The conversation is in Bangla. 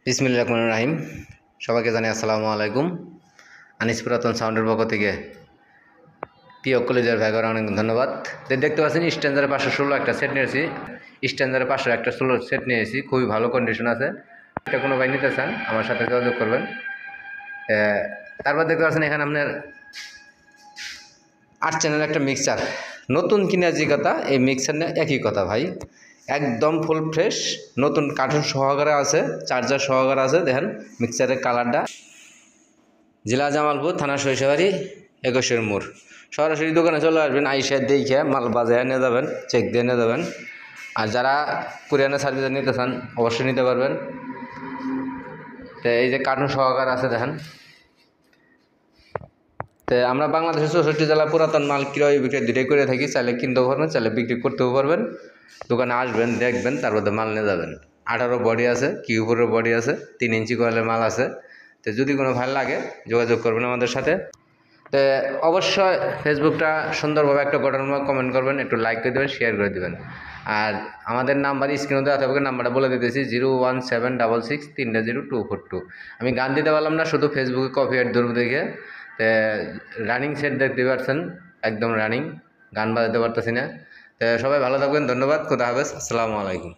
বিসমিল্লাহির রহমানির রহিম। সবাইকে জানাই আসসালামু আলাইকুম। আনিস পুরাতন সাউন্ডের পক্ষ থেকে প্রিয় কলেজের ভাইগর অনেক ধন্যবাদ। দেখতে পাচ্ছেন স্ট্যান্ডারে 516 একটা সেট নিয়েছি। স্ট্যান্ডারে 500 একটা 16 সেট নিয়েছি, খুবই ভালো কন্ডিশন আছে। এটা কোনো ভাই নিতে চান আমার সাথে যোগাযোগ করবেন। তারপর দেখতে পাচ্ছেন এখানে আপনার 8 চ্যানেল একটা মিক্সার, নতুন কিনা যে কথা এই মিক্সার নিয়ে একই কথা ভাই, একদম ফুল ফ্রেশ, নতুন কার্টুন সহকারে আছে, চার্জার সহকারে আছে। দেখেন মিক্সারের কালারটা। জেলা জামালপুর, থানা সরিষাবাড়ি, 21 মোড়। সরাসরি দোকানে চলে আসবেন, আইসা দেখে মাল বাজারে নিয়ে যাবেন, চেক দিয়ে নিয়ে যাবেন। আর যারা কুরিয়ারের সার্ভিসে নিতে চান অবশ্যই নিতে পারবেন। তো এই যে কার্টুন সহকারে আছে দেখেন। তো আমরা বাংলাদেশের 64 জেলা পুরাতন মাল ক্রয় বিক্রয় দুটোই করে থাকি। চাইলে কিনতেও পারবেন, চাইলে বিক্রি করতেও পারবেন। দোকানে আসবেন, দেখবেন, তারপর মাল নিয়ে যাবেন। 18 বডি আছে, কিউবের বডি আছে, 3 ইঞ্চি কয়েলের মাল আছে। তো যদি কোনো ভালো লাগে যোগাযোগ করবেন আমাদের সাথে। তো অবশ্যই ফেসবুকটা সুন্দরভাবে একটা গঠনমূলক কমেন্ট করবেন, একটু লাইক করে দেবেন, শেয়ার করে দেবেন। আর আমাদের নাম্বার স্ক্রিনে দেওয়া থাকবে, নাম্বারটা বলে দিতেছি 01766300242। আমি গান দিতে পারলাম না, শুধু ফেসবুকে কপিরাইট ধরবো দেখে। রানিং সেট দেখতে পাচ্ছেন, একদম রানিং, গান বাজাতে পারতেছি না। তো সবাই ভালো থাকবেন, ধন্যবাদ, খুদা হাফেজ, আসসালামু আলাইকুম।